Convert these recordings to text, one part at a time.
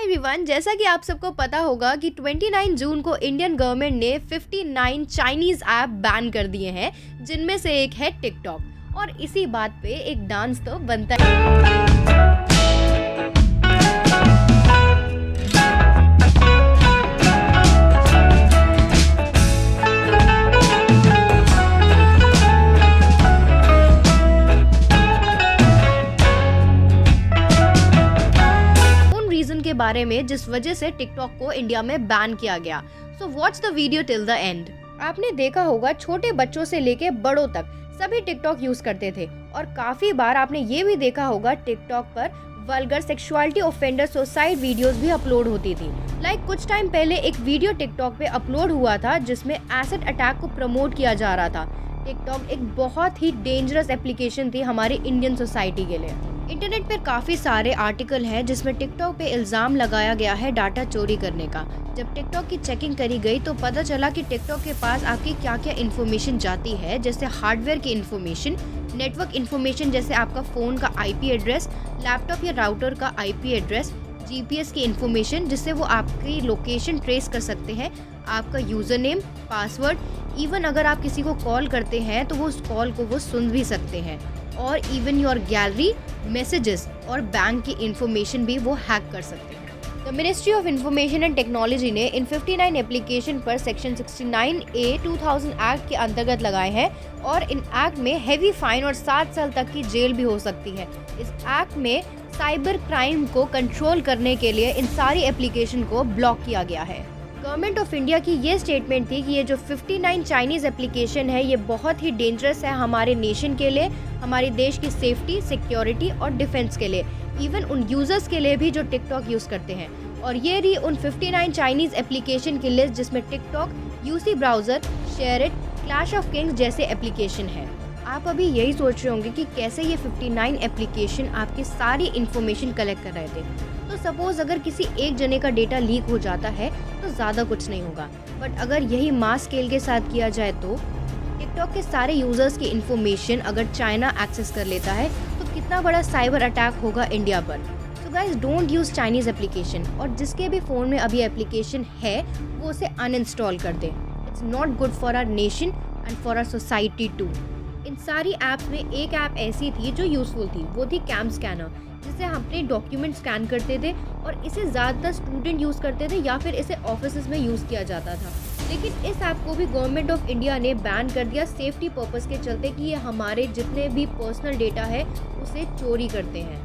Hi everyone, जैसा कि आप सबको पता होगा कि 29 जून को इंडियन गवर्नमेंट ने 59 चाइनीज ऐप बैन कर दिए हैं, जिनमें से एक है टिकटॉक। और इसी बात पे एक डांस तो बनता है। रीजन के बारे में जिस वजह से टिकटॉक को इंडिया में बैन किया गया। So watch the video till the end. आपने देखा होगा छोटे बच्चों से लेके बड़ों तक सभी टिकटॉक यूज करते थे, और काफी बार आपने ये भी देखा होगा टिकटॉक पर vulgar sexuality offender suicide videos भी अपलोड होती थी। कुछ टाइम पहले एक वीडियो टिकटॉक पे अपलोड हुआ था जिसमें एसिड अटैक को प्रमोट किया जा रहा था। टिकटॉक एक बहुत ही डेंजरस एप्लीकेशन थी हमारी इंडियन सोसाइटी के लिए। इंटरनेट पर काफ़ी सारे आर्टिकल हैं जिसमें टिकटॉक पे इल्ज़ाम लगाया गया है डाटा चोरी करने का। जब टिकटॉक की चेकिंग करी गई तो पता चला कि टिकटॉक के पास आपकी क्या क्या इन्फॉर्मेशन जाती है, जैसे हार्डवेयर की इन्फॉर्मेशन, नेटवर्क इन्फॉर्मेशन जैसे आपका फ़ोन का IP एड्रेस, लैपटॉप या राउटर का IP एड्रेस, GPS की इन्फॉर्मेशन जिससे वो आपकी लोकेशन ट्रेस कर सकते हैं, आपका यूज़र नेम, पासवर्ड, इवन अगर आप किसी को कॉल करते हैं तो वो उस कॉल को वो सुन भी सकते हैं, और इवन योर गैलरी, मैसेजेस और बैंक की इंफॉर्मेशन भी वो हैक कर सकते हैं। The ministry of information and technology ने इन 59 एप्लीकेशन पर सेक्शन 69A 2000 एक्ट के अंतर्गत लगाए हैं, और इन एक्ट में हैवी फाइन और 7 साल तक की जेल भी हो सकती है। इस एक्ट में साइबर क्राइम को कंट्रोल करने के लिए इन सारी एप्लीकेशन को ब्लॉक किया गया है। गवर्नमेंट ऑफ इंडिया की ये स्टेटमेंट थी कि ये जो 59 चाइनीज़ एप्लीकेशन है ये बहुत ही डेंजरस है हमारे नेशन के लिए, हमारे देश की सेफ्टी, सिक्योरिटी और डिफेंस के लिए, इवन उन यूजर्स के लिए भी जो टिकटॉक यूज़ करते हैं। और ये रही उन 59 चाइनीज़ एप्लीकेशन की लिस्ट जिसमें TikTok, UC browser, SHAREit, clash of Kings जैसे एप्लीकेशन है। आप अभी यही सोच रहे होंगे कि कैसे ये 59 एप्लीकेशन आपकी सारी इन्फॉर्मेशन कलेक्ट कर रहे थे। तो सपोज अगर किसी एक जने का डेटा लीक हो जाता है तो ज़्यादा कुछ नहीं होगा, बट अगर यही मास स्केल के साथ किया जाए तो टिकटॉक के सारे यूजर्स की इन्फॉर्मेशन अगर चाइना एक्सेस कर लेता है तो कितना बड़ा साइबर अटैक होगा इंडिया पर। So guys, don't use Chinese application, और जिसके भी फ़ोन में अभी एप्लीकेशन है वो उसे अनइंस्टॉल कर दे। It's not good for our nation and for our society too. इन सारी ऐप्स में एक ऐप ऐसी थी जो यूज़फुल थी, वो थी कैम स्कैनर, जिससे हम अपने डॉक्यूमेंट स्कैन करते थे, और इसे ज़्यादातर स्टूडेंट यूज़ करते थे या फिर इसे ऑफिस में यूज़ किया जाता था। लेकिन इस ऐप को भी गवर्नमेंट ऑफ इंडिया ने बैन कर दिया सेफ्टी पर्पस के चलते कि ये हमारे जितने भी पर्सनल डेटा है उसे चोरी करते हैं।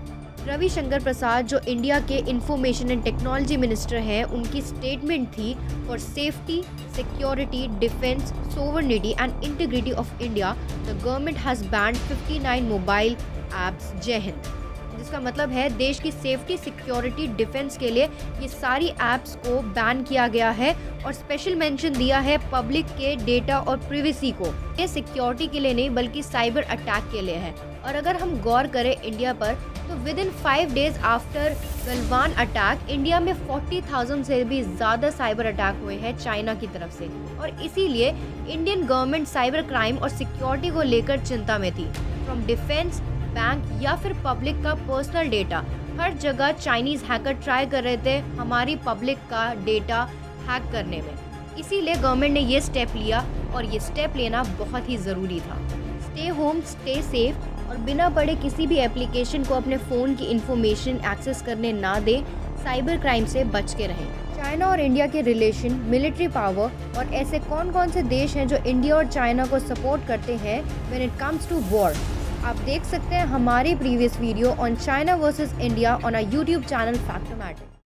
रविशंकर प्रसाद जो इंडिया के इंफॉर्मेशन एंड टेक्नोलॉजी मिनिस्टर हैं, उनकी स्टेटमेंट थी for safety, security, defence, sovereignty and integrity of India the government has band 59 mobile apps. जय हिंद। जिसका मतलब है देश की सेफ्टी, सिक्योरिटी, डिफेंस के लिए ये सारी ऐप्स को बैन किया गया है, और स्पेशल मेंशन दिया है पब्लिक के डेटा और प्रिवेसी को। ये सिक्योरिटी के लिए नहीं बल्कि साइबर अटैक के लिए है। और अगर हम गौर करें इंडिया पर तो with in 5 days after Galwan attack India में 40,000 से भी ज़्यादा साइबर अटैक हुए हैं चाइना की तरफ से, और इसीलिए इंडियन गवर्नमेंट साइबर क्राइम और सिक्योरिटी को लेकर चिंता में थी। फ्रॉम डिफेंस, बैंक या फिर पब्लिक का पर्सनल डेटा, हर जगह चाइनीज हैकर ट्राई कर रहे थे हमारी पब्लिक का डेटा हैक करने में। इसीलिए गवर्नमेंट ने ये स्टेप लिया, और ये स्टेप लेना बहुत ही ज़रूरी था। स्टे होम, स्टे सेफ, और बिना पढ़े किसी भी एप्लीकेशन को अपने फ़ोन की इन्फॉर्मेशन एक्सेस करने ना दें। साइबर क्राइम से बच के रहें। चाइना और इंडिया के रिलेशन, मिलिट्री पावर, और ऐसे कौन कौन से देश हैं जो इंडिया और चाइना को सपोर्ट करते हैं when it comes to war, आप देख सकते हैं हमारी previous video on China versus India on our YouTube channel फैक्टोमैटिक।